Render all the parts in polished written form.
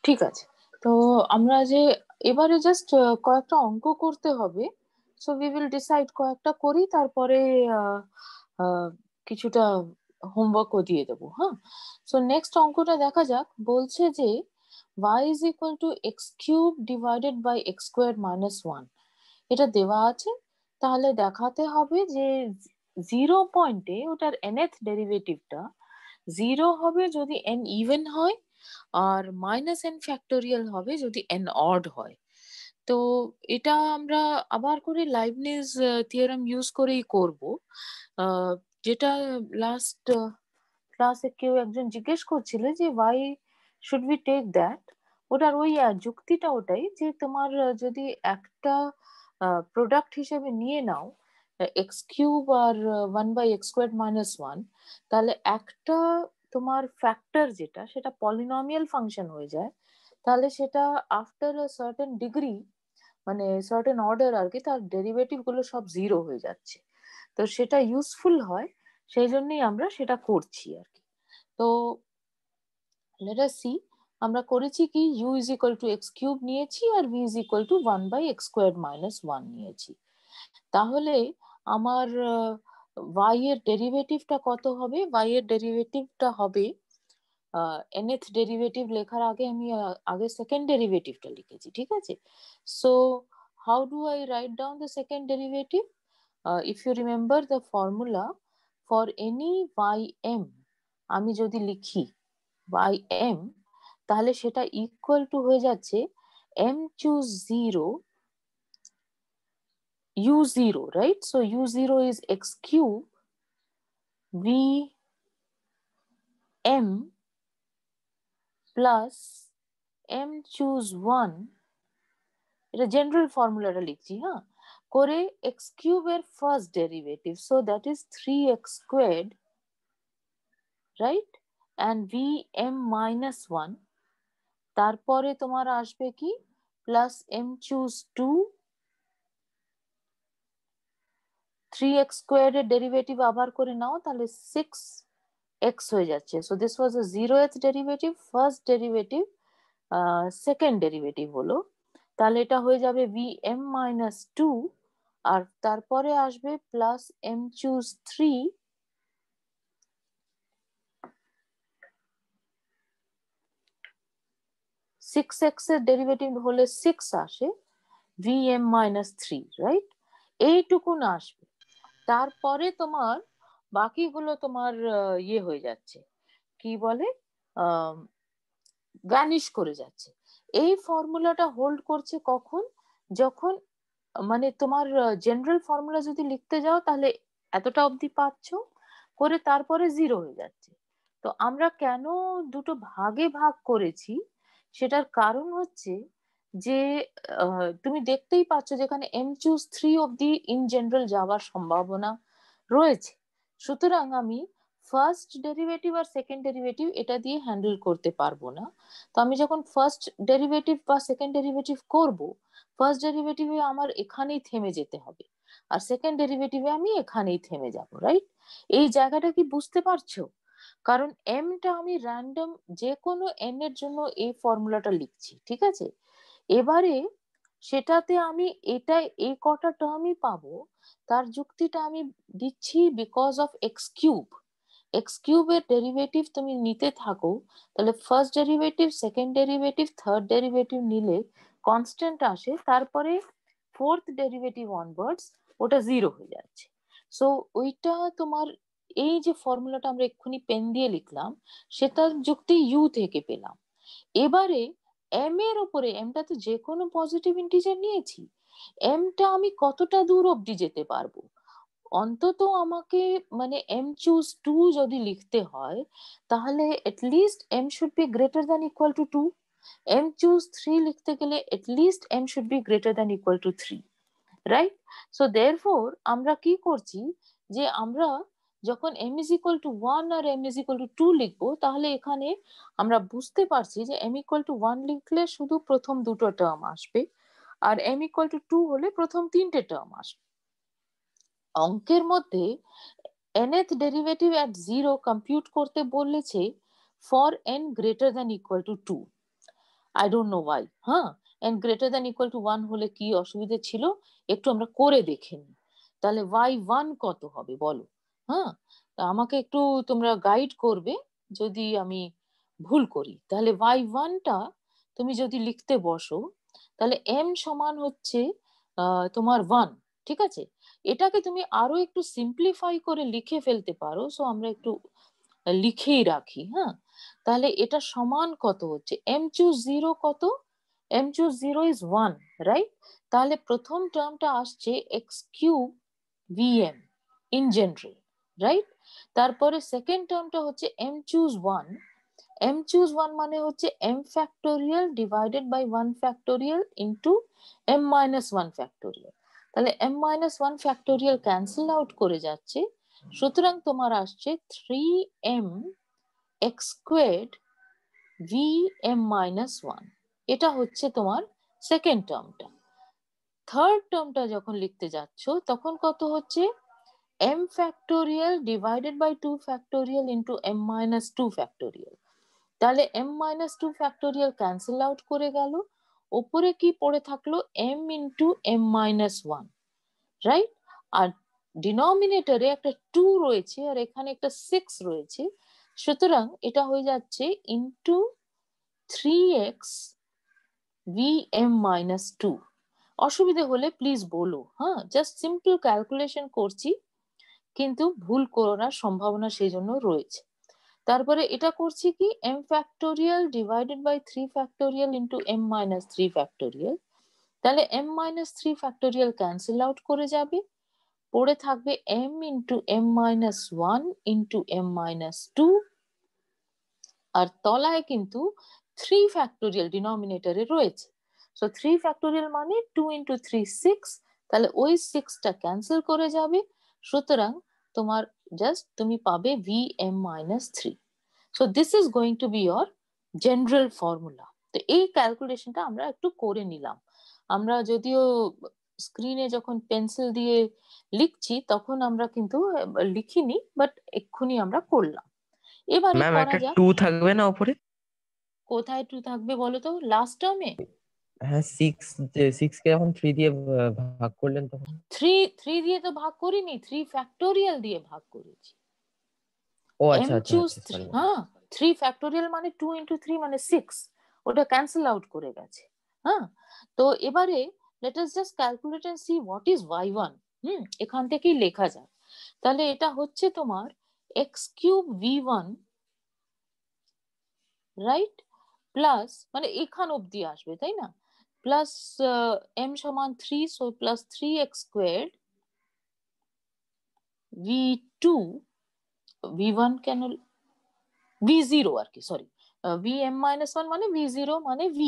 ঠিক আছে। তো আমরা যে এবারে জাস্ট কয়েকটা অঙ্ক করতে হবে। সো উই উইল ডিসাইড কয়েকটা করি, তারপরে আহ, আহ, কিছুটা হোমওয়ার্কও দিয়ে দেবো। হ্যাঁ, সো নেক্সট অঙ্কটা দেখা যাক। বলছে যে y is equal to x cube divided by x squared minus 1, এটা দেওয়া আছে। তাহলে দেখাতে হবে যে 0 পয়েন্টে ওটার nth ডেরিভেটিভটা 0 হবে যদি n ইভেন হয়, আর মাইনাস এন ফ্যাক্টোরিয়াল হবে যদি এন অড হয়। তো এটা আমরা আবার করে লাইবনিজ থিওরেম ইউজ করেই করব। আহ, যেটা লাস্ট ক্লাসে কেউ একজন জিজ্ঞেস করছিল যে why should we take that, ওটার ওই যুক্তিটা ওটাই যে তোমার যদি একটা প্রোডাক্ট হিসেবে নিয়ে নাও এক্স কিউব আর 1/x² - 1, তাহলে একটা তোমার ফ্যাক্টর যেটা সেটা পলিনোমিয়াল ফাংশন হয়ে যায়, তাহলে সেটা আফটার আ সার্টেন ডিগ্রি, মানে সার্টেন অর্ডার আর কি, তার ডেরিভেটিভ গুলো সব জিরো হয়ে যাচ্ছে। তো সেটা ইউজফুল হয়, সেই জন্যই আমরা সেটা করছি আর কি। তো লেট আস সি, আমরা করেছি কি u is equal two x cube নিয়েছি আর v is equal two 1/x² - 1 নিয়েছি। তাহলে আমার y এর ডেরিভেটিভটা কত হবে? y এর ডেরিভেটিভটা হবে nth ডেরিভেটিভ লেখার আগে আমি আগে সেকেন্ড ডেরিভেটিভটা লিখেছি, ঠিক আছে? So how do I write down the second derivative? If you remember the formula for any ym, আমি যদি লিখি ym, তাহলে সেটা ইকুয়াল টু হয়ে যাচ্ছে m choose 0 u0, right? So u0 is x cube v m plus m choose 1, এটা general ফর্মুলাটা লিখছি, হ্যাঁ, করে এক্স কিউবের first derivative, so that is 3x², right, and V M minus 1, তারপরে তোমার আসবে কি প্লাস এম চুজ 2, 3x² এর ডেরিভেটিভ আবার করে নাও, তাহলে 6x হয়ে যাচ্ছে। So this was a 0th derivative, first derivative, second derivative হলো, তাহলে এটা হয়ে যাবে ভি এম মাইনাস 2, আর তারপরে আসবে প্লাস এম চুজ 3, 6x এর ডেরিভেটিভ হলে 6 আসে, ভি এম মাইনাস 3, রাইট, এইটুকুন আসবে। তারপরে তোমার বাকিগুলো তোমার ইয়ে হয়ে যাচ্ছে, কি বলে, ভ্যানিশ করে যাচ্ছে। এই ফর্মুলাটা হোল্ড করছে কখন? যখন মানে তোমার জেনারেল ফর্মুলা যদি লিখতে যাও তাহলে এতটা অবধি পাচ্ছ করে, তারপরে জিরো হয়ে যাচ্ছে। তো আমরা কেন দুটো ভাগে ভাগ করেছি, সেটার কারণ হচ্ছে যে তুমি দেখতেই পাচ্ছ যেখানে এম চুজ 3 অবধি ইন জেনারেল যাওয়ার সম্ভাবনা রয়েছে। সুতরাং আমি ফার্স্ট ডেরিভেটিভ আর সেকেন্ড ডেরিভেটিভ এটা দিয়ে হ্যান্ডেল করতে পারবো না। তো আমি যখন ফার্স্ট ডেরিভেটিভ বা সেকেন্ড ডেরিভেটিভ করব, ফার্স্ট ডেরিভেটিভে আমার এখানেই থেমে যেতে হবে, আর সেকেন্ড ডেরিভেটিভে আমি এখানেই থেমে যাব, রাইট? এই জায়গাটা কি বুঝতে পারছো? কারণ এমটা আমি র্যান্ডম যে কোনো এন এর জন্য এই ফর্মুলাটা লিখছি, ঠিক আছে? এবারে সেটাতে আমি এটা এই কটা টার্মই পাবো, তার যুক্তিটা আমি দিচ্ছি because of x cube. X কিউবের ডেরিভেটিভ তুমি নিতে থাকো, তাহলে first derivative, second derivative, third derivative নিলে কনস্ট্যান্ট আসে, তারপরে ফোর্থ ডেরিভেটিভ অনওয়ার্ডস ওটা জিরো হয়ে যাচ্ছে। সো ওইটা তোমার এই যে ফর্মুলাটা আমরা এক্ষুনি পেন দিয়ে লিখলাম, সেটার যুক্তি ইউ থেকে পেলাম। এবারে এম এর উপরে, এমটা তো যে কোনো পজিটিভ ইন্টিজার নিয়েছি, এমটা আমি কতটা দূর অব্দি যেতে পারবো? অন্তত আমাকে মানে এম চুজ 2 যদি লিখতে হয়, তাহলে at least M should be greater than equal to 2। M choose 3 লিখতে গেলে at least M should be greater than equal to 3, right? So therefore আমরা কি করছি, যে আমরা যখন m ইজ ইকুয়াল টু 1 আর m ইজ ইকুয়াল টু 2 লিখবো, তাহলে এখানে আমরা বুঝতে পারছি যে m ইকুয়াল টু 1 লিখলে শুধু প্রথম দুটো টার্ম আসবে, আর m ইকুয়াল টু 2 হলে প্রথম তিনটে টার্ম আসবে। অঙ্কের মধ্যে nth ডেরিভেটিভ এট 0 কম্পিউট করতে বলেছে for n greater than equal to 2। I don't know Y. হ্যাঁ, n greater than equal to 1 হলে কি অসুবিধা ছিল একটু আমরা করে দেখে নিই। তাহলে y1 কত হবে বলো? হ্যাঁ, আমাকে একটু তোমরা গাইড করবে যদি আমি ভুল করি। তাহলে y1 টা তুমি যদি লিখতে বসো, তাহলে m সমান হচ্ছে তোমার 1, ঠিক আছে? এটাকে তুমি আরো একটু সিম্পলিফাই করে লিখে ফেলতে পারো। সো আমরা একটু লিখেই রাখি। হ্যাঁ, তাহলে এটা সমান কত হচ্ছে? m চুজ 0 কত? m choose 0 is 1, right? তাহলে প্রথম টার্মটা আসছে x cube vm in general, right? তারপরে সেকেন্ড টার্মটা হচ্ছে m চুজ 1। m চুজ 1 মানে হচ্ছে m factorial divided by 1 factorial into m minus 1 factorial. তাহলে m minus 1 factorial cancel out করে যাচ্ছে, সুতরাং তোমার আসছে 3m x squared vm minus 1। এটা হচ্ছে তোমার সেকেন্ড টার্মটা। থার্ড টার্মটা যখন লিখতে যাচ্ছ তখন কত হচ্ছে? m factorial divided by 2 factorial into m minus 2 factorial. তাহলে m minus 2 factorial cancel out করে গেল, ওপরে কি পড়ে থাকলো? m into m minus 1, right? আর ডিনোমিনেটরে একটা 2 রয়েছে আর এখানে একটা 6 রয়েছে, সুতরাং এটা হয়ে যাচ্ছে ইন্টু 3x vm মাইনাস 2। অসুবিধা হলে প্লিজ বলো। হ্যাঁ, জাস্ট সিম্পল ক্যালকুলেশন করছি, কিন্তু ভুল করার সম্ভাবনা সেই জন্য রয়েছে। তারপরে এটা করছি কি m factorial divided by 3 factorial into m minus 3 factorial. তাহলে m minus 3 factorial cancel out করে যাবে, পড়ে থাকবে m into m minus 1 into m minus 2, আর তলায় কিন্তু 3 ফ্যাক্টোরিয়াল ডিনোমিনেটরে রয়েছে। সো 3 ফ্যাক্টোরিয়াল মানে 2 ইন্টু 3 6, তাহলে ওই 6টা ক্যান্সেল করে যাবে, সুতরাং তোমার জাস্ট তুমি পাবে vm minus 3। So this is going to B your general formula. তো এই ক্যালকুলেশনটা আমরা একটু করে নিলাম। আমরা যদিও স্ক্রিনে যখন পেন্সিল দিয়ে লিখছি তখন আমরা কিন্তু লিখিনি, বাট এক্ষুনি আমরা করলাম। এবারে ম্যাম করা একটা যাক। 2 থাকবে না উপরে? কোথায় 2 থাকবে বলো তো? লাস্ট টার্মে? হ্যাঁ 6, যে 6 কে যখন 3 দিয়ে ভাগ করলেন তখন। 3 দিয়ে তো ভাগ করিনি, 3 ফ্যাক্টোরিয়াল দিয়ে ভাগ করেছি। ও m আচ্ছা আচ্ছা চুজ আচ্ছা, 3, সরি। হ্যাঁ, 3 ফ্যাক্টোরিয়াল মানে 2 ইন্টু 3 মানে 6, ওটা ক্যান্সেল আউট করে গেছে। হ্যাঁ, তো এবারে let us just calculate and see what is y1। এখান থেকেই লেখা যায়। তাহলে এটা হচ্ছে তোমার x cube v1, right, plus মানে এখান অব্দি আসবে তাই না, প্লাস m সমান 3, so plus 3x squared v2 v1 কেন v0 আর কি, সরি, vm মাইনাস 1 মানে v0 মানে v,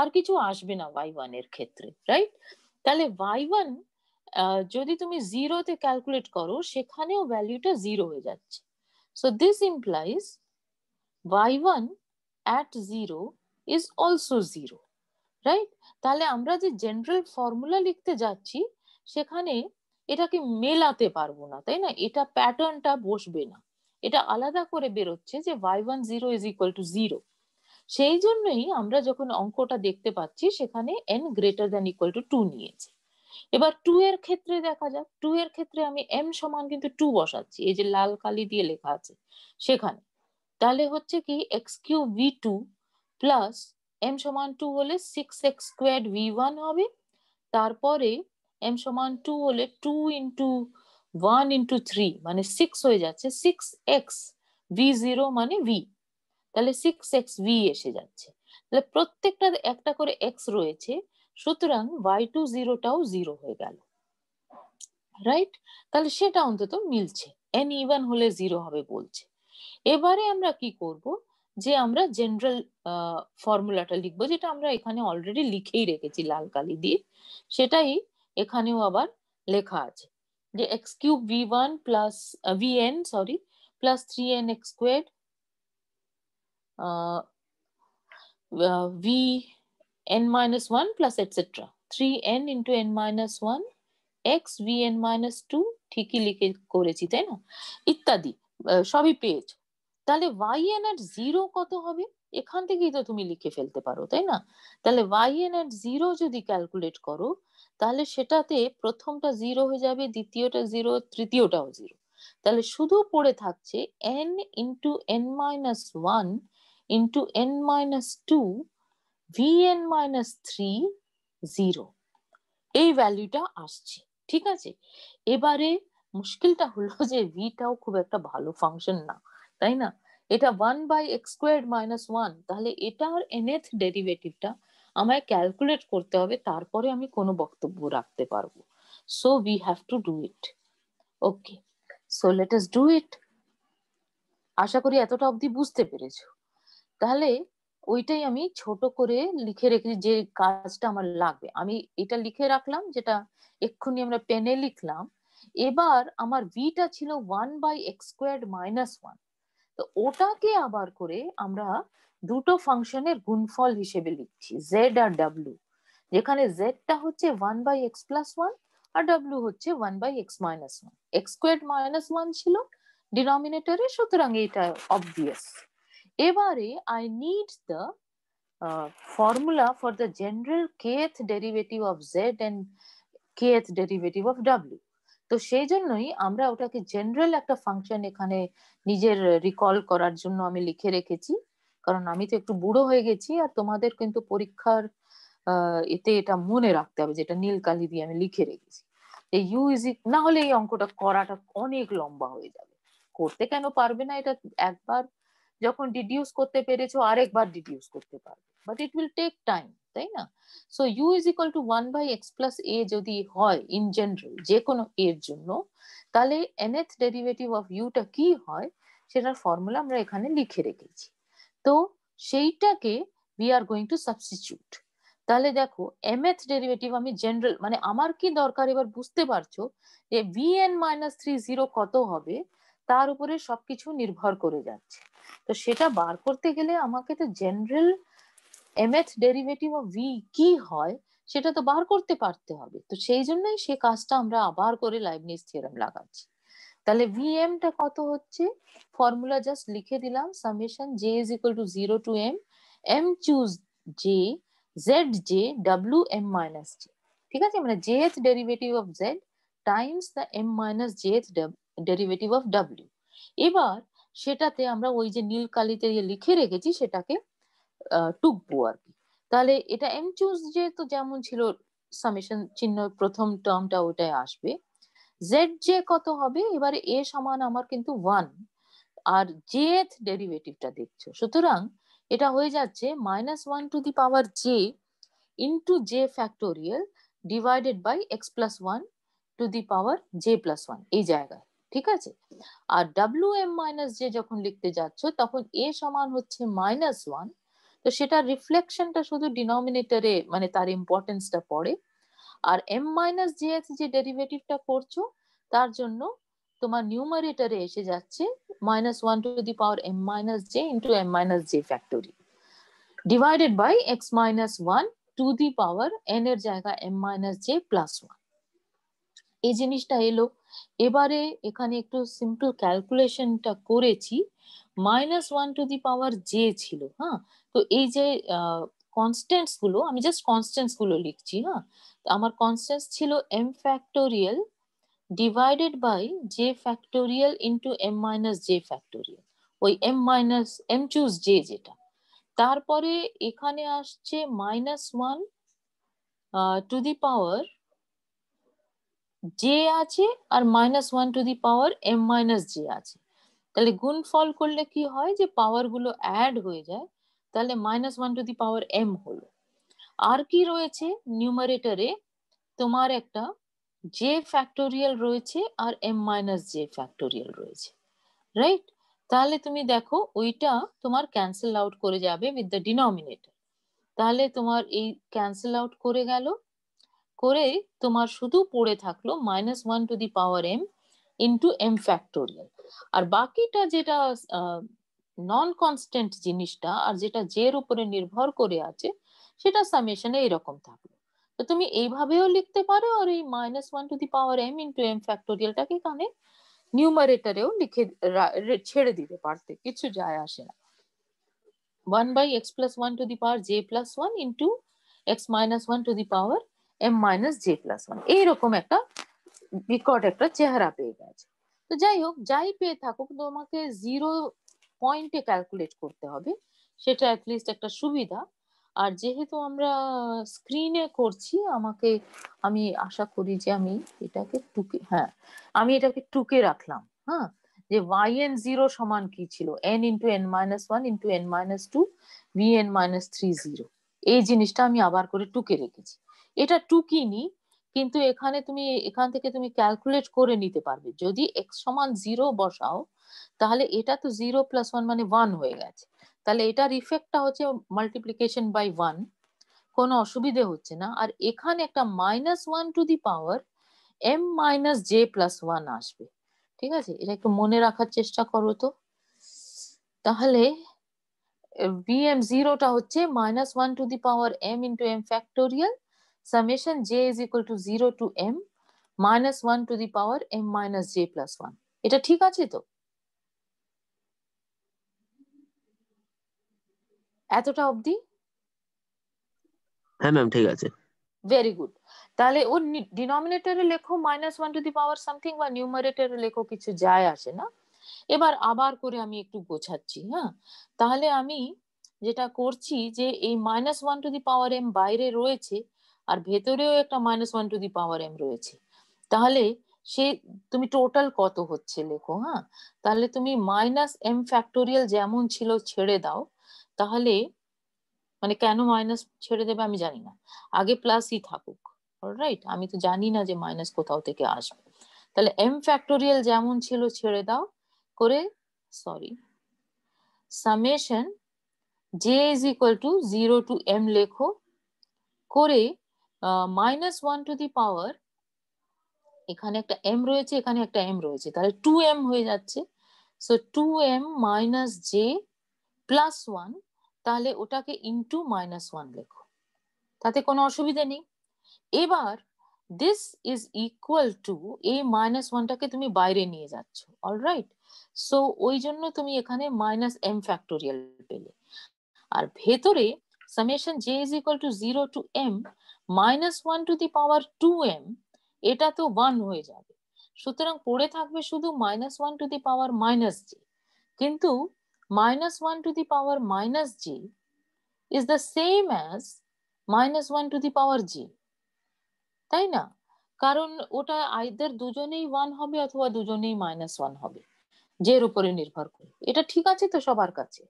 আর কিছু আসবে না y1 এর ক্ষেত্রে, রাইট? তাহলে y1 যদি তুমি 0 তে ক্যালকুলেট করো সেখানেও ভ্যালুটা 0 হয়ে যাচ্ছে। So this implies y1 at 0 is also 0, right? তাহলে আমরা যে জেনারেল ফর্মুলা লিখতে যাচ্ছি সেখানে এটাকে মেলাতে পারবো না, তাই না? এটা প্যাটার্নটা বসবে না, এটা আলাদা করে বেরোচ্ছে যে y1 0 is equal to 0। সেই জন্যই আমরা যখন অঙ্কটা দেখতে পাচ্ছি সেখানে n greater than equal to 2 নিয়েছে। এবার 2 এর ক্ষেত্রে দেখা যাক। 2 এর ক্ষেত্রে আমি m সমান কিন্তু 2 বসাচ্ছি, এই যে লাল কালি দিয়ে লেখা আছে সেখানে। তাহলে হচ্ছে কি x cube v2 plus m সমান 2 হলে 6x স্কোয়ার্ড v1 হবে, তারপরে m সমান 2 হলে 2 ইন্টু 1 ইন্টু 3 মানে 6 হয়ে যাচ্ছে, 6x v0 মানে v, তাহলে 6x v এসে যাচ্ছে। তাহলে প্রত্যেকটা একটা করে x রয়েছে, সুতরাং y2 0টাও 0 হয়ে গেল, রাইট? তাহলে সেটা অন্তত মিলছে, n ইভেন হলে 0 হবে বলছে। এবারে আমরা কি করব, যে আমরা জেনারেল ফর্মুলাটা লিখবো, যেটা আমরা এখানে অলরেডি লিখেই রেখেছি লাল কালি দিয়ে, সেটাই এখানেও আবার লেখা আছে যে x cube v1 plus vn sorry plus 3nx squared vn minus 1 plus etc 3n into n minus 1 x vn minus 2, ঠিকই লিখে করেছি তাই না, ইত্যাদি সবই পেয়েছ। তাহলে yn at 0 কত হবে? এখান থেকেই তো তুমি লিখে ফেলতে পারো, তাই না? তাহলে yn at 0 যদি ক্যালকুলেট করো, তাহলে সেটাতে প্রথমটা 0 হয়ে যাবে, দ্বিতীয়টা 0, তৃতীয়টাও 0। তাহলে শুধু পড়ে থাকছে n into n minus 1 into n minus 2 vn minus 3 0। এই ভ্যালুটা আসছে, ঠিক আছে? এবারে মুশকিলটা হলো যে ভিটাও খুব একটা ভালো ফাংশন না, তাই না? এটা 1/x² - 1, তাহলে এটার nth ডেরিভেটিভটা আমায় ক্যালকুলেট করতে হবে, তারপরে আমি কোনো বক্তব্য রাখতে পারবো। So we have to do it. Okay, so let us do it. আশা করি এতটা অবধি বুঝতে পেরেছো। তাহলে ওইটাই আমি ছোট করে লিখে রেখেছি, যে কাজটা আমার লাগবে আমি এটা লিখে রাখলাম, যেটা এক্ষুনি আমরা পেনে লিখলাম। এবার আমার ভিটা ছিল 1/x² - 1, তো ওটাকে আবার করে আমরা দুটো ফাংশনের গুণফল হিসেবে লিখছি, জেড আর ডাব্লিউ, যেখানে জেডটা হচ্ছে 1/x+1 আর ডাব্লিউ হচ্ছে 1/x-1। x² - 1 ছিল ডিনোমিনেটরে, সুতরাং এটা অবভিয়াস। এবারে I need the formula for the general kth derivative of z and kth derivative of w। তো সেই জন্যই আমরা ওটাকে জেনারেল একটা ফাংশন এখানে নিজের রিকল করার জন্য আমি লিখে রেখেছি, কারণ আমি তো একটু বুড়ো হয়ে গেছি, আর তোমাদের কিন্তু পরীক্ষার এতে এটা মনে রাখতে হবে, যেটা নীল কালি দিয়ে আমি লিখে রেখেছি। এই ইউ ইজি, না হলে এই অঙ্কটা করাটা অনেক লম্বা হয়ে যাবে। করতে কেন পারবে না? এটা একবার যখন ডিডিউস করতে পেরেছো, আরেকবার ডিডিউস করতে পারবে, but it will take time, তাই না? So u is equal to 1/x+a যদি হয় ইন জেনারেল যে কোনো এর জন্য, তাহলে nth ডেরিভেটিভ অফ ইউটা কি হয় সেটার ফর্মুলা আমরা এখানে লিখে রেখেছি। তো সেইটাকে we are going to substitute. তাহলে দেখো mth ডেরিভেটিভ আমি জেনারেল, মানে আমার কি দরকার এবার বুঝতে পারছো যে vn-3 0 কত হবে, তার উপরে সবকিছু নির্ভর করে যাচ্ছে। তো সেটা বার করতে গেলে আমাকে তো general mth derivative of v কি হয় সেটা তো বার করতে পারতে হবে। তো সেই জন্যই সে কাজটা আমরা আবার করে লাইবনিজ থিওরেম লাগাচ্ছি। তাহলে vm টা কত হচ্ছে, ফর্মুলা জাস্ট লিখে দিলাম, summation j is equal to 0 to m, m choose j, zj wm minus j। ঠিক আছে, মানে jth derivative of z Times the m minus jth derivative of w। এবার সেটাতে আমরা ওই যে নীল কালিতে লিখে রেখেছি সেটাকে টুকবো আর কি। তাহলে এটা এম চুজ যে তো যেমন ছিল, সামেশন চিহ্ন প্রথম টার্মটা ওটাই আসবে। জেড জে কত হবে, এবারে এ সমান আমার কিন্তু 1, আর জেথ ডেরিভেটিভটা দেখছো, সুতরাং এটা হয়ে যাচ্ছে -1 to the power j into j factorial divided by x+1 to the power j+1 এই জায়গায়, ঠিক আছে? আর wm-j যখন লিখতে যাচ্ছ তখন a সমান হচ্ছে -1, তো সেটা রিফ্লেকশনটা শুধু ডিনোমিনেটরে, মানে তার ইম্পর্টেন্সটা পড়ে। আর m-j যে ডেরিভেটিভটা করছো তার জন্য তোমার নিউমারেটরে এসে যাচ্ছে -1 to the power m-j into m-j factorial divided by x-1 to the power n এর জায়গায় m-j প্লাস 1। এই জিনিসটা এলো। এবারে এখানে একটু সিম্পল ক্যালকুলেশনটা করেছি, -1 টু দি পাওয়ার জে ছিল, হ্যাঁ? তো এই যে কনস্ট্যান্টস গুলো, আমি জাস্ট কনস্ট্যান্টস গুলো লিখছি, হ্যাঁ? আমার কনস্ট্যান্টস ছিল m factorial divided by j factorial into m-j factorial, ওই m চুজ জে যেটা। তারপরে এখানে আসছে -1 টু দি পাওয়ার জে আছে, আর -1 টু দি পাওয়ার m-j আছে। তাহলে গুণফল করলে কি হয়, যে পাওয়ার গুলো অ্যাড হয়ে যায়, তাহলে -1 টু দি পাওয়ার m হলো। আর কি রয়েছে নিউমারেটরে, তোমার একটা জে ফ্যাক্টোরিয়াল রয়েছে আর m-j ফ্যাক্টোরিয়াল রয়েছে, রাইট? তাহলে তুমি দেখো ওইটা তোমার ক্যান্সেল আউট করে যাবে উইথ দ্য ডিনোমিনেটর। তাহলে তোমার এই ক্যান্সেল আউট করে গেল, করে তোমার শুধু পড়ে থাকলো -1 to the power m into m factorial. আর বাকিটা যেটা নন কনস্ট্যান্ট জিনিসটা, আর যেটা জের উপরে নির্ভর করে আছে, সেটা সামেশনে এরকম থাকলো। তো তুমি এইভাবেও লিখতে পারো, আর এই -1 to the power m into m ফ্যাক্টোরিয়ালটাকে এখানে নিউমারেটরেও লিখে ছেড়ে দিতে পারতে, কিছু যায় আসে না। 1 by x plus 1 to the power j plus 1 into x minus 1 to the power m minus j plus 1 এইরকম একটা বিকট একটা চেহারা পেয়ে গেছে। তো যাই হোক, যাই পেয়ে থাকুক, তোমাকে 0 পয়েন্টে ক্যালকুলেট করতে হবে, সেটা অ্যাটলিস্ট একটা সুবিধা। আর যেহেতু আমরা স্ক্রিনে করছি, আমি আশা করি যে আমি এটাকে টুকে রাখলাম। হ্যাঁ, যে yn0 সমান কি ছিল, n into n minus 1 into n minus 2 vn minus 3 0। এই জিনিসটা আমি আবার করে টুকে রেখেছি। এটা টুকিনি, কিন্তু এখান থেকে তুমি ক্যালকুলেট করে নিতে পারবে। যদি x সমান 0 বসাও, তাহলে এটা তো 0 প্লাস 1 মানে 1 হয়ে গেছে, তাহলে এটার ইফেক্টটা হচ্ছে মাল্টিপ্লিকেশন বাই 1, কোনো অসুবিধে হচ্ছে না। আর এখানে একটা minus 1 to the power m minus j plus 1 আসবে। ঠিক আছে, এটা একটু মনে রাখার চেষ্টা করো তো। তাহলে vm0টা হচ্ছে minus 1 to the power m into m factorial summation j is equal to 0 to m minus 1 to the power m minus j plus 1। এটা ঠিক আছে তো? এতটা অবধি? হ্যাঁ ম্যাম, ঠিক আছে। Very good. তাহলে ওর ডিনোমিনেটরে লেখো minus 1 to the power something, বা নিউমারেটরে লেখো, কিছু যায় আসে না। এবার আবার করে আমি একটু গোছাচ্ছি। হ্যাঁ, তাহলে আমি যেটা করছি যে এই minus 1 to the power m বাইরে রয়েছে, আর ভেতরেও একটা minus 1 to the power m রয়েছে। তাহলে সে তুমি টোটাল কত হচ্ছে লেখো। হ্যাঁ, তাহলে তুমি মাইনাস m ফ্যাক্টোরিয়াল যেমন ছিল ছেড়ে দাও। তাহলে মানে কেন মাইনাস ছেড়ে দেবে আমি জানি না, আগে প্লাসই থাকুক। অলরাইট, আমি তো জানি না যে মাইনাস কোথাও থেকে আসবে। তাহলে m ফ্যাক্টোরিয়াল যেমন ছিল ছেড়ে দাও করে, sorry, summation j is equal to 0 to m লেখো করে মাইনাস 1 টু দি পাওয়ার, এখানে একটা m রয়েছে, এখানে একটা m রয়েছে, তাহলে 2m হয়ে যাচ্ছে। So 2m minus j plus 1, তাহলে ওটাকে ইন্টু মাইনাস 1 লেখো, তাতে কোনো অসুবিধা নেই। এবার দিস ইজ ইকুয়াল টু, এই মাইনাস 1টাকে তুমি বাইরে নিয়ে যাচ্ছ। অলরাইট, সো ওই জন্য তুমি এখানে মাইনাস m ফ্যাক্টোরিয়াল পেলে। আর ভেতরে summation j is equal to 0 to m minus 1 to the power 2m, এটা তো 1 হয়ে যাবে। সুতরাং পড়ে থাকবে শুধু minus 1 to the power minus j, কিন্তু minus 1 to the power minus j is the same as minus 1 to the power j, তাই না? কারণ ওটা আইদার দুজনেই 1 হবে অথবা দুজনেই মাইনাস 1 হবে, জের উপরে নির্ভর করে। এটা ঠিক আছে তো সবার কাছে?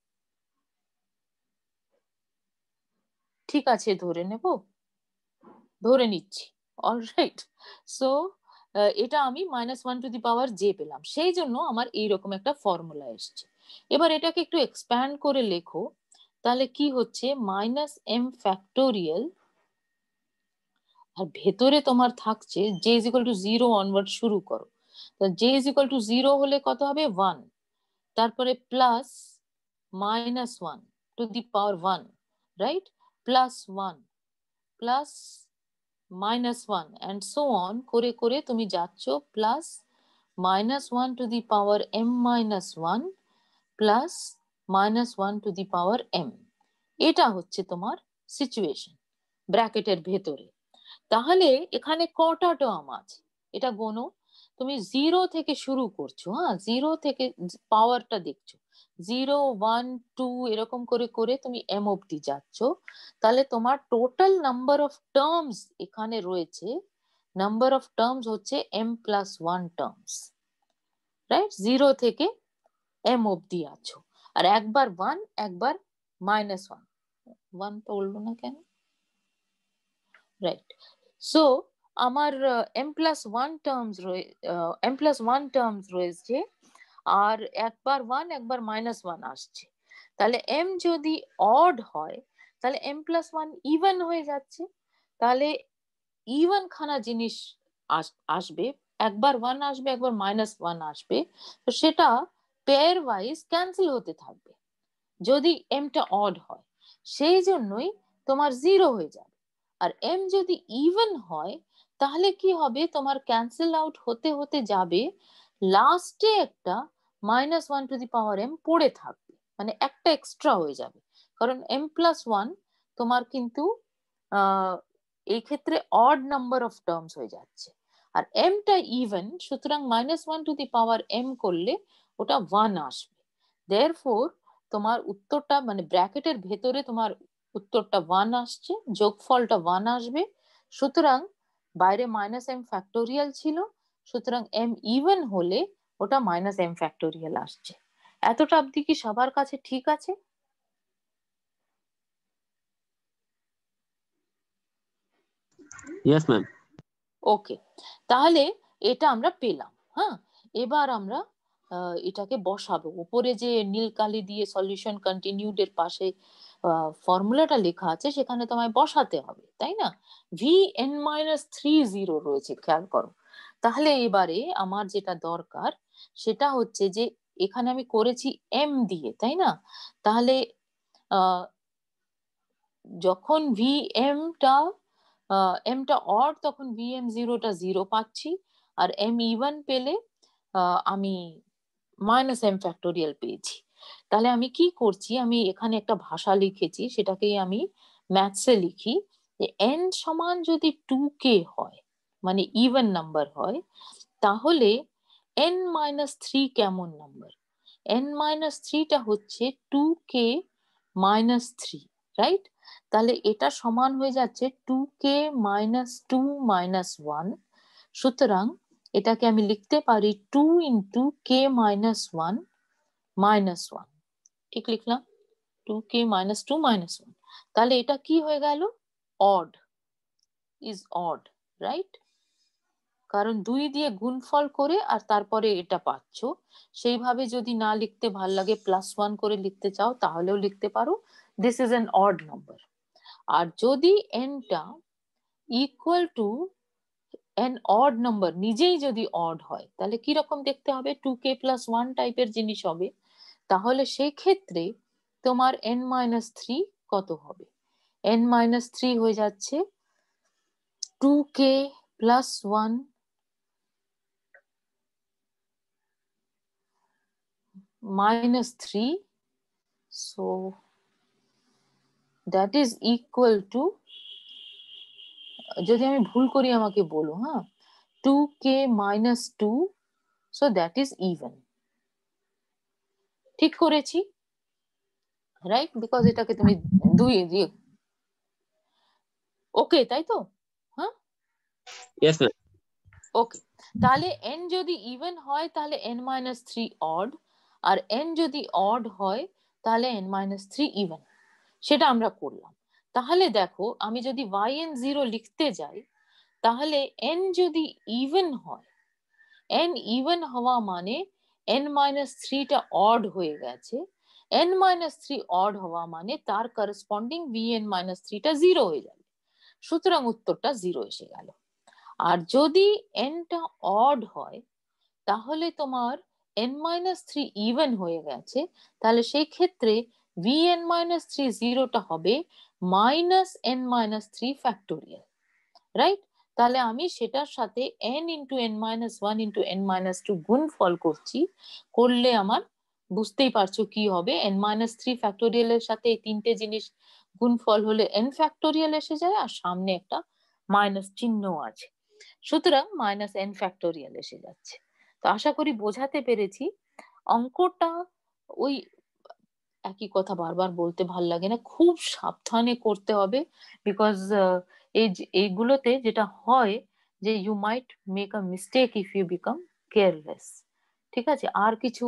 ঠিক আছে ধরে নেব, ধরে নিচ্ছি। অলরাইট, সো এটা আমি minus 1 to the power J পেলাম, সেই জন্য আমার এইরকম একটা ফর্মুলা এসছে। এবার এটাকে একটু এক্সপ্যান্ড করে লেখো, তাহলে কি হচ্ছে, মাইনাস m ফ্যাক্টোরিয়াল, আর ভেতরে তোমার থাকছে j is equal to 0 onward শুরু করো। তো j is equal to 0 হলে কত হবে, 1, তারপরে plus minus 1 to the power 1, right, plus 1 plus minus 1 and so on করে করে তুমি যাচ্ছ plus minus 1 to the power m minus 1 plus minus 1 to the power m। এটা হচ্ছে তোমার সিচুয়েশন ব্র্যাকেটের ভেতরে। তাহলে এখানে কটা টার্ম আছে এটা গোনো। তুমি 0 থেকে শুরু করছো, হ্যাঁ, 0 থেকে পাওয়ারটা দেখছো, 0 1 2 এরকম করে করে তুমি m অবধি যাচ্ছ। তাহলে তোমার টোটাল নাম্বার অফ টার্মস এখানে রয়েছে, নাম্বার অফ টার্মস হচ্ছে m প্লাস 1 টার্মস, রাইট? 0 থেকে m অবধি আছো, আর একবার 1 একবার মাইনাস 1, 1 তো বললো না কেন, রাইট? সো আমার m প্লাস 1 টার্মস রয়েছে, আর একবার 1 একবার মাইনাস 1 আসছে। তাহলে m যদি অড হয় তাহলে m প্লাস 1 ইভেন হয়ে যাচ্ছে, তাহলে ইভেন খানা জিনিস আসবে, একবার 1 আসবে একবার মাইনাস 1 আসবে, তো সেটা পেয়ার ওয়াইজ ক্যান্সেল হতে থাকবে যদি mটা অড হয়, সেই জন্যই তোমার 0 হয়ে যাবে। আর m যদি ইভেন হয় তাহলে কি হবে, তোমার ক্যান্সেল আউট হতে হতে যাবে, লাস্টে একটা minus 1 to the power m পড়ে থাকবে, মানে একটা এক্সট্রা হয়ে যাবে, কারণ m প্লাস ওয়ান তোমার কিন্তু এই ক্ষেত্রে অড নাম্বার অফ টার্মস হয়ে যাচ্ছে, আর m টা ইভেন, সুতরাং -1 করলে ওটা 1 আসবে। দেয়ারফোর তোমার উত্তরটা মানে ব্র্যাকেটের ভেতরে তোমার উত্তরটা 1 আসছে, যোগফলটা 1 আসবে। সুতরাং বাইরে -m ফ্যাক্টোরিয়াল ছিল, সুতরাং m ইভেন হলে ওটা -m ফ্যাক্টোরিয়াল আসছে। এতটা অবধি কি সবার কাছে ঠিক আছে? Yes ma'am. ওকে, তাহলে এটা আমরা পেলাম। হ্যাঁ, এবার আমরা এটাকে বসাবো। উপরে যে নীল কালি দিয়ে সলিউশন কন্টিনিউড এর পাশে ফর্মুলাটা লেখা আছে সেখানে তোমায় বসাতে হবে, তাই না? Vn-30 রয়েছে, খেয়াল করো। তাহলে এবারে আমার যেটা দরকার সেটা হচ্ছে যে এখানে আমি করেছি m দিয়ে, তাই না? তাহলে যখন m টা অড তখন vm0 টা 0 পাচ্ছি, আর m ইভেন পেলে আমি -m ফ্যাক্টোরিয়াল পেয়েছি। তাহলে আমি কি করছি, আমি এখানে একটা ভাষা লিখেছি, সেটাকেই আমি ম্যাথসে লিখি যে n সমান যদি 2k হয়, মানে ইভেন নাম্বার হয়, তাহলে n-3 কেমন নাম্বার? n-3 টা হচ্ছে 2k - 3, রাইট? তাহলে এটা সমান হয়ে যাচ্ছে 2k - 2 - 1। সুতরাং এটাকে আমি লিখতে পারি 2 × k - 1 - 1। ঠিক লিখলাম, 2k - 2 - 1। তাহলে এটা কি হয়ে গেল? Odd, is odd, right? কারণ 2 দিয়ে গুণফল করে আর তারপরে এটা পাচ্ছ। সেইভাবে যদি না লিখতে ভাল লাগে, +1 করে লিখতে চাও তাহলেও লিখতে পারো, this is an odd number. আর যদি n টা equal to an odd number, নিজেই যদি অড হয়, তাহলে কি রকম দেখতে হবে? 2k + 1 টাইপের জিনিস হবে। তাহলে সেই ক্ষেত্রে তোমার n-3 কত হবে? n-3 হয়ে যাচ্ছে 2k + 1 - 3, so that is equal to, যদি আমি ভুল করি আমাকে বলো, হ্যাঁ, 2k - 2, so that is even। ঠিক করেছি, রাইট? বিকজ এটাকে তুমি 2 দিয়ে, ওকে, তাই তো? হ্যাঁ, ইয়েস ম্যাম। ওকে। তাহলে n যদি ইভেন হয় তাহলে n-3 অড, আর n যদি অড হয় তাহলে n-3 ইভেন। সেটা আমরা করলাম। তাহলে দেখো, আমি যদি yn0 লিখতে যাই, তাহলে n যদি ইভেন হয়, n ইভেন হওয়া মানে n-3 টা অড হয়ে গেছে, n-3 অড হওয়া মানে তার করসপন্ডিং vn-3 টা 0 হয়ে যাবে। সুতরাং উত্তরটা 0 এসে গেল। আর যদি n টা অড হয়, তাহলে তোমার n-3 ইভেন হয়ে গেছে, তাহলে সেই ক্ষেত্রে vn-3 0 টা হবে -n-3 ফ্যাক্টোরিয়াল, রাইট? তাহলে আমি সেটার সাথে n × n-1 × n-2 গুণফল করছি, করলে আমার বুঝতেই পারছো কি হবে। n-3 ফ্যাক্টোরিয়ালের সাথে এই তিনটে জিনিস গুণফল হলে n ফ্যাক্টোরিয়াল এসে যায়, আর সামনে একটা মাইনাস চিহ্ন আছে, সুতরাং -n ফ্যাক্টোরিয়াল এসে যাচ্ছে। তো আশা করি বোঝাতে পেরেছি। অঙ্কটা ওই একই কথা বারবার বলতে ভাল লাগে না, খুব সাবধানে করতে হবে, বিকজ এইগুলোতে যেটা হয় যে you might make a mistake if you become careless. ঠিক আছে, আর কিছু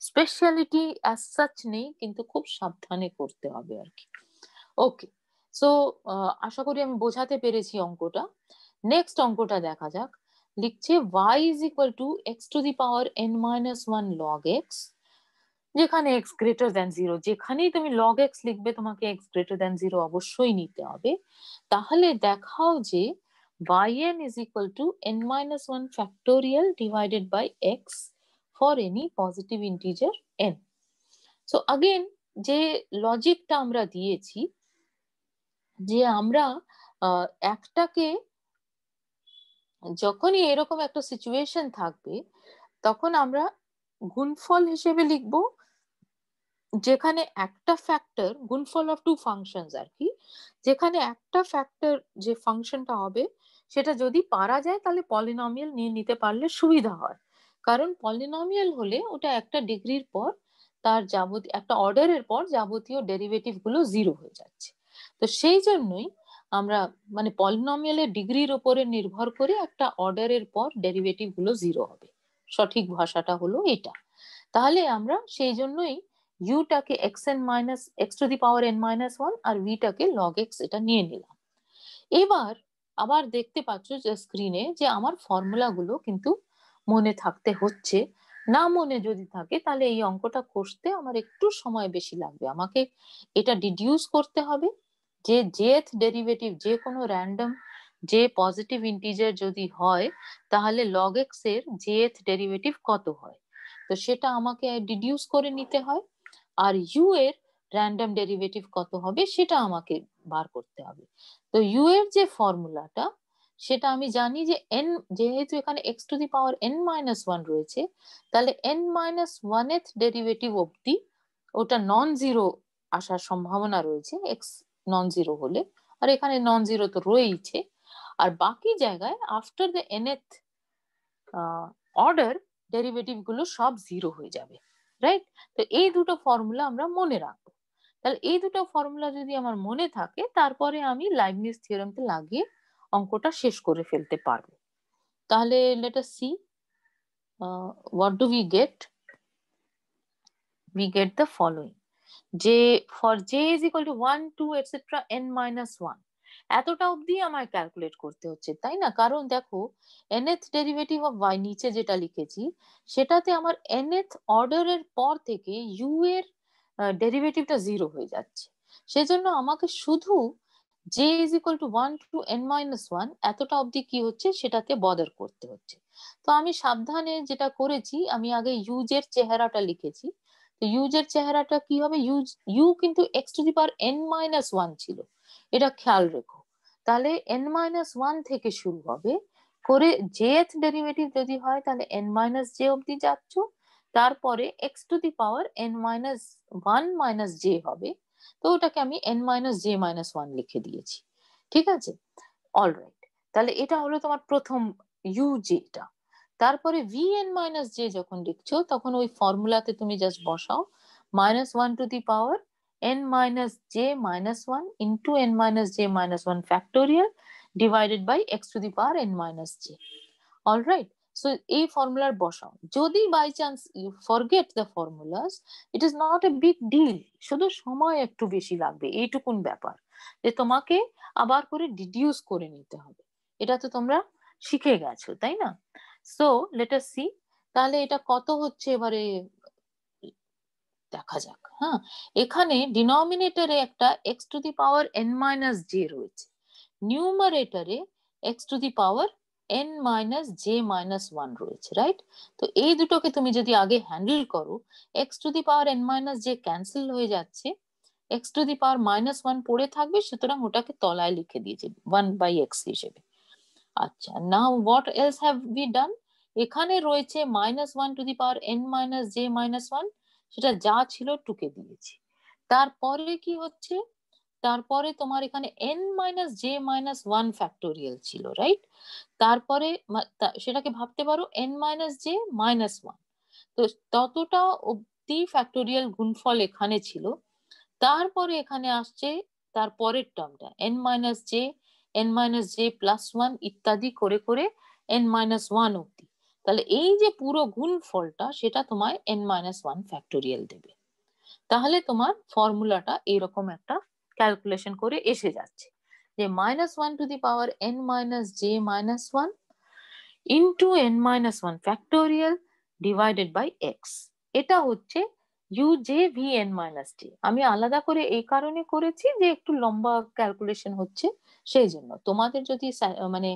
স্পেশালিটি অ্যাজ সাচ নেই, কিন্তু খুব সাবধানে করতে হবে আর কি। ওকে, সো আশা করি আমি বোঝাতে পেরেছি অঙ্কটা। নেক্সট অঙ্কটা দেখা যাক। লিখছে y = x⁻n - 1 log x, যেখানে x > 0, যেখানেই তুমি log x লিখবে তোমাকে x > 0 অবশ্যই নিতে হবে। তাহলে দেখাও যে yn = n-1 factorial divided by x for any positive integer n। So again যে লজিকটা আমরা দিয়েছি, যে আমরা একটাকে, যখনই এরকম একটা সিচুয়েশন থাকবে তখন আমরা গুণফল হিসেবে লিখবো, যেখানে একটা ফ্যাক্টর গুণফল অফ টু ফাংশনস আর কি, যেখানে একটা ফ্যাক্টর যে ফাংশনটা হবে সেটা যদি পারা যায় তাহলে পলিনোমিয়াল নিয়ে নিতে পারলে সুবিধা হয়। কারণ পলিনোমিয়াল হলে ওটা একটা ডিগ্রির পর তার যাবতীয় একটা অর্ডারের পর যাবতীয় ডেরিভেটিভ গুলো জিরো হয়ে যাচ্ছে। তো সেই জন্যই আমরা মানে পলিনোমিয়ালের ডিগ্রির উপরে নির্ভর করে একটা অর্ডারের পর ডেরিভেটিভ গুলো জিরো হবে। সঠিক ভাষাটা হলো এটা। তাহলে আমরা সেই জন্যই ইউটাকে x to the power n minus one আর ভিটাকে লগ এক্স এটা নিয়ে নিলাম। এবার আবার দেখতে পাচ্ছ যে স্ক্রিনে যে আমার ফর্মুলা গুলো কিন্তু মনে থাকতে হচ্ছে। না মনে যদি থাকে তাহলে এই অঙ্কটা কষতে আমার একটু সময় বেশি লাগবে। আমাকে এটা ডিডিউস করতে হবে যে জেথ ডেরিভেটিভ যে কোনো র্যান্ডম যে পজিটিভ ইন্টিজার যদি হয় তাহলে লগ এক্স এর জেথ ডেরিভেটিভ কত হয়, তো সেটা আমাকে ডিডিউস করে নিতে হয়। আর ইউ এর র্যান্ডম ডেরিভেটিভ কত হবে সেটা আমাকে বার করতে হবে। তো ইউ এর যে ফর্মুলাটা সেটা আমি জানি যে এন, যেহেতু এখানে x to the power n minus one রয়েছে তাহলে এন মাইনাস ওয়ান এর ডেরিভেটিভ অব্দি ওটা নন জিরো আসার সম্ভাবনা রয়েছে এক্স নন জিরো হলে, আর এখানে নন জিরো তো রয়েইছে। আর বাকি জায়গায় আফটার দ্য এনথ অর্ডার ডেরিভেটিভ গুলো সব জিরো হয়ে যাবে, রাইট? তো এই দুটো ফর্মুলা আমরা মনে রাখবো। তাহলে এই দুটো ফর্মুলা যদি আমার মনে থাকে তারপরে আমি লাইবনিজ থিওরেমকে লাগিয়ে অঙ্কটা শেষ করে ফেলতে পারবো। তাহলে let us see what do we get? We get the following, যে for j is equal to 1 2 etc n minus 1 এতটা অবধি আমায় ক্যালকুলেট করতে হচ্ছে, তাই না? কারণ দেখো nth ডেরিভেটিভ অফ y নিচে যেটা লিখেছি সেটাতে আমার nth অর্ডারের পর থেকে u এর ডেরিভেটিভটা জিরো হয়ে যাচ্ছে। সেজন্য আমাকে শুধু j is equal to 1 to n minus 1 এতটা অবধি কি হচ্ছে সেটাতে বদার করতে হচ্ছে। তো আমি সাবধানে যেটা করেছি আমি আগে ইউজ এর চেহারাটা লিখেছি। তো ইউজ এর চেহারাটা কি হবে, ইউ কিন্তু x to the power n minus one ছিল, এটা খেয়াল রেখো। তাহলে এন মাইনাস ওয়ান থেকে শুরু হবে করে জেথ ডেরিভেটিভ যদি হয় তাহলে এন মাইনাস জে অব্দি যাচ্ছ, তারপরে x to the power n minus one minus J হবে। তো ওটাকে আমি N minus j minus one লিখে দিয়েছি, ঠিক আছে? অলরাইট, তাহলে এটা হলো তোমার প্রথম ইউ যেটা। তারপরে ভি এন মাইনাস জে যখন লিখছো তখন ওই ফর্মুলাতে তুমি জাস্ট বসাও minus one to the power n minus j minus one into n minus j minus one factorial divided by x to the power n minus j. Alright, so এই ফর্মুলার বসাও। যদি by chance you forget the formulas, it is not a big deal, শুধু সময় একটু বেশি লাগবে এইটুকুন ব্যাপার, যে তোমাকে আবার করে ডিডিউস করে নিতে হবে। এটা তো তোমরা শিখে গেছো, তাই না? সো লেট আস সি, তাহলে এটা কত হচ্ছে এবারে দেখা যাক। হ্যাঁ, এখানে ডিনোমিনেটরে একটা x to the power n minus j রয়েছে, নিউমারেটরে x to the power n minus j minus one রয়েছে, রাইট? তো এই দুটোকে তুমি যদি আগে হ্যান্ডেল করো, x to the power n minus j cancel হয়ে যাচ্ছে, x to the power minus one পড়ে থাকবে, সুতরাং ওটাকে তলায় লিখে দিয়েছে ওয়ান বাই এক্স হিসেবে। আচ্ছা, now what else have be done? এখানে রয়েছে minus one to the power n minus j minus one, সেটা যা ছিল টুকে দিয়েছি। তারপরে কি হচ্ছে, তারপরে তোমার এখানে N minus j minus one factorial ছিল, রাইট? তারপরে সেটাকে ভাবতে পারো N minus j minus one, তো ততটা অব্দি ফ্যাক্টোরিয়াল গুণফল এখানে ছিল। তারপরে এখানে আসছে তারপরের টার্মটা n minus j, n minus j plus one ইত্যাদি করে করে এন মাইনাস ওয়ান অব্দি। তাহলে এই যে পুরো গুণফলটা সেটা তোমায় এন মাইনাস ওয়ান ফ্যাক্টোরিয়াল দেবে। তাহলে তোমার ফর্মুলাটা এইরকম একটা ক্যালকুলেশন করে এসে যাচ্ছে যে minus one to the power n minus j minus one into n minus one factorial divided by x. এটা হচ্ছে u j v n minus t. আমি আলাদা করে এই কারণে করেছি যে একটু লম্বা ক্যালকুলেশন হচ্ছে, সেই জন্য। তোমাদের যদি মানে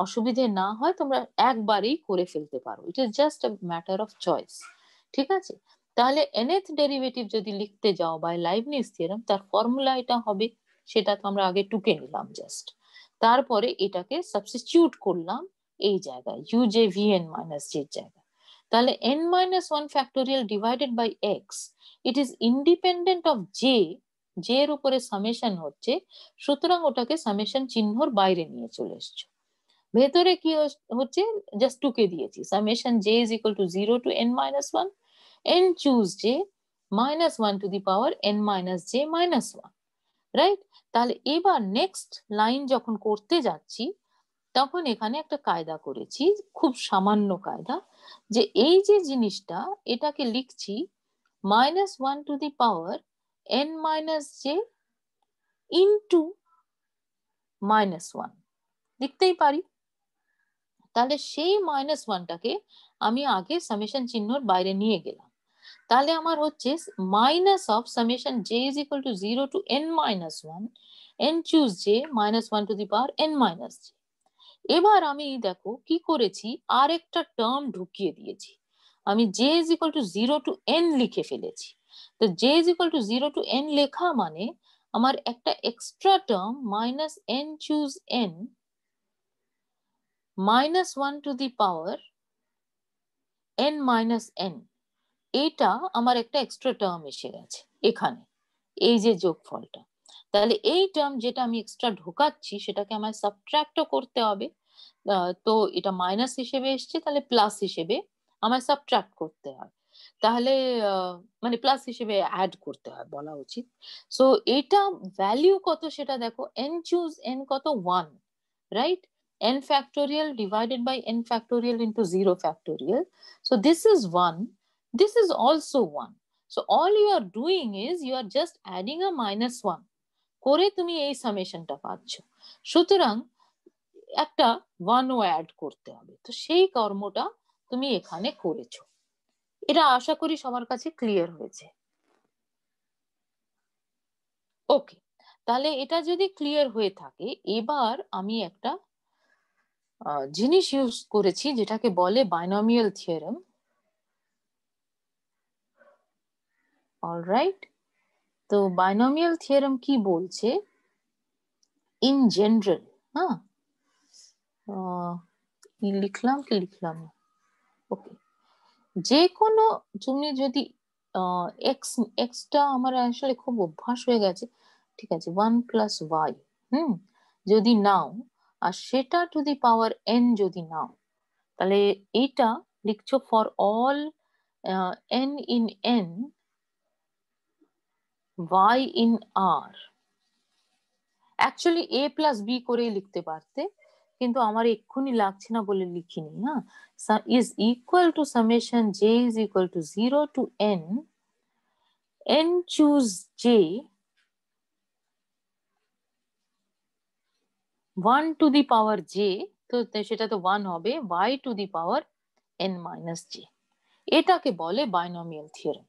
অসুবিধে না হয় তোমরা একবারেই করে ফেলতে পারো, it is just a matter of choice, ঠিক আছে? তাহলে nth ডেরিভেটিভ যদি লিখতে যাও বাই লাইবনিজ থিওরেম তার ফর্মুলা এটা হবে, সেটা তো আমরা আগে টুকে নিলাম জাস্ট। তারপরে এটাকে সাবস্টিটিউট করলাম এই জায়গায় you j v n minus জের জায়গায়। তাহলে n minus 1 factorial divided by x, it is independent of j, j এর উপরে সামেশন হচ্ছে, সুতরাং ওটাকে সামেশন চিহ্নর বাইরে নিয়ে চলে এসছো। ভেতরে কি হচ্ছে, জাস্ট টুকে দিয়েছি, summation j is equal to 0 to n minus 1, n choose j minus 1 to the power n minus j minus 1, right? তাহলে এবার নেক্সট লাইন যখন করতে যাচ্ছি তখন এখানে একটা কায়দা করেছি, খুব সামান্য কায়দা, যে এই যে জিনিসটা এটাকে লিখছি minus 1 to the power n minus j into minus 1 লিখতেই পারি। তাহলে সেই মাইনাস ওয়ানটাকে আমি আগে সামেশন চিহ্নর বাইরে নিয়ে গেলাম, তাহলে আমার হচ্ছে minus of summation j is equal to 0 to n minus 1, n choose j minus 1 to the power n minus j। এবার আমি দেখো কি করেছি, আর একটা টার্ম ঢুকিয়ে দিয়েছি, আমি j is equal to 0 to n লিখে ফেলেছি। তো j is equal to 0 to n লেখা মানে আমার একটা extra term minus n choose n minus 1 to the power n minus n, এইটা আমার একটা এক্সট্রা টার্ম এসে গেছে এখানে, এই যে যোগফলটা। তাহলে এই টার্ম যেটা আমি এক্সট্রা ঢোকাচ্ছি সেটাকে আমার সাবট্রাক্টও করতে হবে, তো এটা মাইনাস হিসেবে এসছে, তাহলে প্লাস হিসেবে আমার সাবট্রাক্ট করতে হয়, তাহলে মানে প্লাস হিসেবে অ্যাড করতে হয় বলা উচিত। সো এটা ভ্যালিউ কত সেটা দেখো, n চুজ n কত 1, right? n factorial divided by n factorial into 0 factorial, so this is 1, this is also 1, so all you are doing is you are just adding a minus 1 করে তুমি এই সামেশনটা পাচ্ছ, সুতরাং একটা 1 ও অ্যাড করতে হবে, তো সেই কর্মটা তুমি এখানে করেছো। এটা আশা করি সবার কাছে ক্লিয়ার হয়েছে। ওকে, তাহলে এটা যদি ক্লিয়ার হয়ে থাকে, এবার আমি একটা জিনিস ইউজ করেছি যেটাকে বলে বাইনোমিয়াল থিওরেম। অলরাইট, তো বাইনোমিয়াল থিওরেম কি বলছে, ইন জেনারেল, হ্যাঁ লিখলাম কি লিখলাম, ওকে, যে কোনো তুমি যদি এক্স, এক্সটা আমার আসলে খুব অভ্যাস হয়ে গেছে, ঠিক আছে, 1 প্লাস ওয়াই, যদি নাও আর সেটা টু দি পাওয়ার এন যদি নাও, তাহলে এইটা লিখছো for all n in n y in r, actually a plus b করেই লিখতে পারতে, কিন্তু আমার এক্ষুনি লাগছে না বলে লিখিনি, হ্যাঁ, is equal to summation j is equal to 0 to n, n choose j 1 to the power j, তো সেটা তো 1 হবে, y to the power n minus j, এটাকে বলে বাইনোমিয়াল থিওরেম।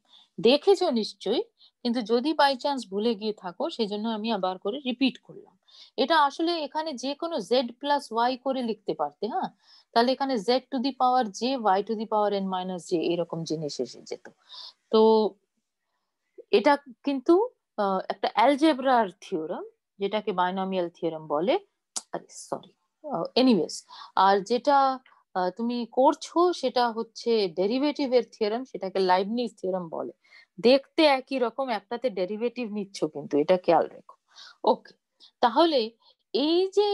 দেখেছো নিশ্চয়ই, কিন্তু যদি বাই চান্স ভুলে গিয়ে থাকো সেজন্য আমি আবার করে রিপিট করলাম। এটা আসলে এখানে যে কোনো জেড প্লাস ওয়াই করে লিখতে পারতে, হ্যাঁ, তাহলে এখানে z to the power j y to the power n minus j এরকম জিনিস এসে যেত। তো এটা কিন্তু একটা অ্যালজেব্রার থিওরেম যেটাকে বাইনোমিয়াল থিওরেম বলে, সরি, এনিওয়েজ, আর যেটা তুমি করছো সেটা হচ্ছে ডেরিভেটিভের থিওরেম, সেটাকে লাইবনিজ থিওরেম বলে। দেখতে একই রকম, একটাতে ডেরিভেটিভ নিচ্ছ কিন্তু, এটা খেয়াল রেখো। ওকে, তাহলে এই যে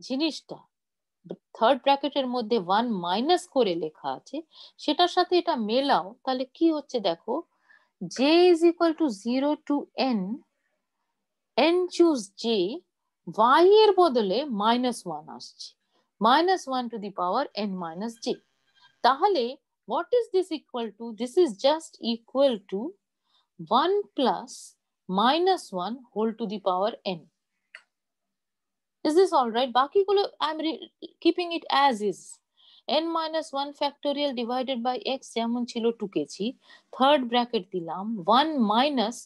জিনিসটা থার্ড ব্র্যাকেটের মধ্যে 1 মাইনাস করে লেখা আছে সেটার সাথে এটা মেলাও, তাহলে কি হচ্ছে দেখো, j is equal to 0 to n, n choose j, y এর বদলে minus 1 আসছে, minus 1 to the power n minus j, তাহলে what is this equal to, this is just equal to 1 plus minus 1 whole to the power n. Is this all right? বাকিগুলো I'm keeping it as is, n minus 1 factorial divided by x যেমন ছিল টুকেছি, third bracket দিলাম, 1 minus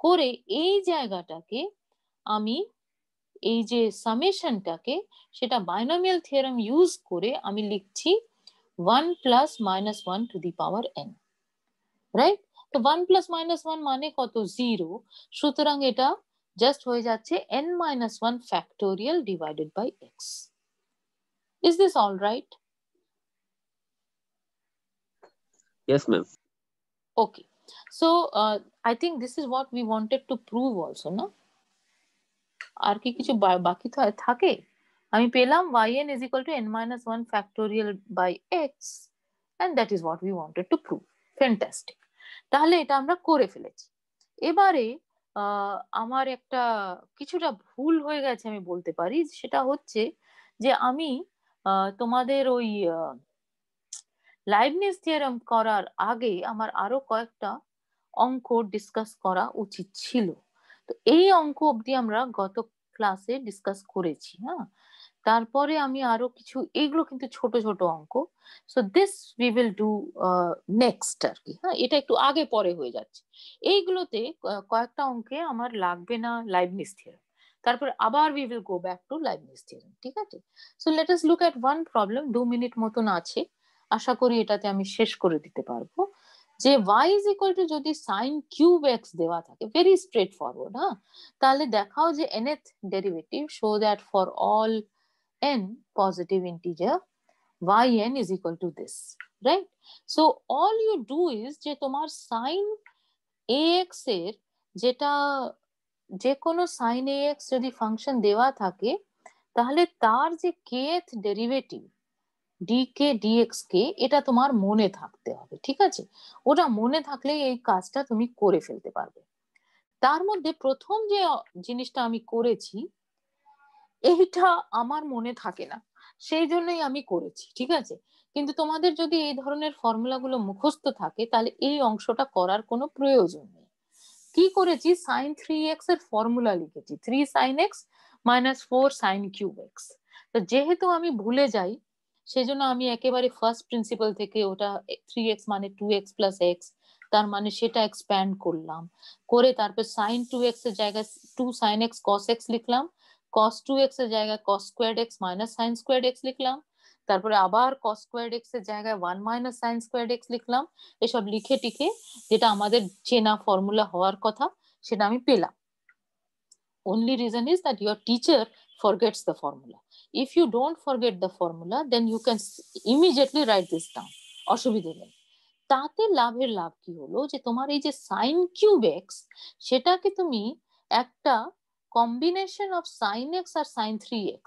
করে এই জায়গাটাকে আমি এই যে সামেশনটাকে সেটা বাইনোমিয়াল থিওরেম ইউজ করে আমি লিখছি 1 plus minus 1 to the power n, right? তো 1 প্লাস মাইনাস 1 মানে কত, 0, সুতরাং এটা জাস্ট হয়ে যাচ্ছে n minus 1 factorial divided by x. Is this all right? Yes, ma'am. Okay, so I think this is what we wanted to prove also, no? আর কি কিছু বাকি থাকে? আমি পেলাম yn is equal to n minus 1 factorial by x, and that is what we wanted to prove. Fantastic. তাহলে এটা আমরা করে ফেলেছি। এবারে আমার একটা কিছুটা ভুল হয়ে গেছে আমি বলতে পারি, সেটা হচ্ছে যে আমি তোমাদের ওই লাইবনিজ থিওরেম করার আগে আমার আরো কয়েকটা অঙ্ক ডিসকাস করা উচিত ছিল। তো এই অঙ্ক অবধি আমরা গত ক্লাসে ডিসকাস করেছি। হ্যাঁ, তারপরে আমি আরো কিছু, এইগুলো কিন্তু ছোট ছোট অঙ্ক, so this we will do next আর কি। হ্যাঁ, এটা একটু আগে পরে হয়ে যাচ্ছে। এইগুলোতে কয়েকটা অঙ্কে আমার লাগবে না লাইবনিজ থিওরেম, তারপরে আবার we will go back to Leibniz theorem. ঠিক আছে, so let us look at one problem. 2 minute মতন আছে, আশা করি এটাতে আমি শেষ করে দিতে পারবো। যে y is equal to যদি sin cube x দেওয়া থাকে, ভেরি স্ট্রেট ফরওয়ার্ড। হ্যাঁ, তাহলে দেখাও যে nth derivative, show that for all n positive integer yn is equal to this, right? So all you do is যে তোমার sin ax এর যেটা, যে কোনো sin ax যদি ফাংশন দেওয়া থাকে, তাহলে তার যে kth ডেরিভেটিভ dk dx কে, এটা তোমার মনে থাকতে হবে। ঠিক আছে, ওটা মনে থাকলে এই কাজটা তুমি করে ফেলতে পারবে। তার মধ্যে প্রথম যে জিনিসটা আমি করেছি, এইটা আমার মনে থাকে না, সেই জন্যই আমি করেছি। ঠিক আছে, কিন্তু তোমাদের যদি এই ধরনের ফর্মুলাগুলো মুখস্থ থাকে, তাহলে এই অংশটা করার কোনো প্রয়োজন নেই। কি করেছি, sin 3x এর ফর্মুলা লিখেছি, 3 sin x minus 4 sin cube x। তো যেহেতু আমি ভুলে যাই, সেজন্য আমি একেবারে ফার্স্ট প্রিন্সিপাল থেকে ওটা 3x মানে 2x plus x, তার মানে সেটা এক্সপ্যান্ড করলাম, করে তারপর sin 2x এর জায়গায় 2 sin x cos x লিখলাম, cos 2x এর জায়গায় cos squared x minus sin squared x লিখলাম, তারপরে আবার cos squared x এর জায়গায় 1 minus sin squared x লিখলাম। এসব লিখে টিখে যেটা আমাদের চেনা ফর্মুলা হওয়ার কথা, সেটা আমি পেলাম। Only reason is that your teacher forgets the formula. If you don't forget the formula, then you can immediately write this down, অসুবিধে নেই। তাতে লাভের লাভ কি হলো, যে তোমার এই যে sin cube x, সেটাকে তুমি একটা কম্বিনেশন অফ sin x আর sin 3x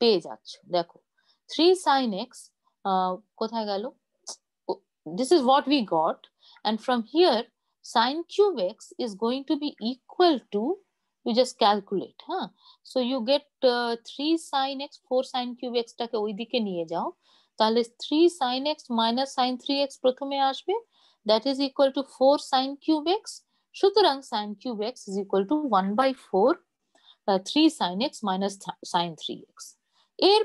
পেয়ে যাচ্ছ। দেখো 3 sin x কোথায় গেল, this is what we got, and from here sin cube x is going to be equal to, you just calculate, huh? So you get 3 sin x, 4 sin cube x টাকে ওইদিকে নিয়ে যাও, তাহলে 3 sin x minus sin 3x প্রথমে আসবে, that is equal to 4 sin cube x। সুতরাং sin cube x is equal to 1/4 3 sin x minus sin 3x। এর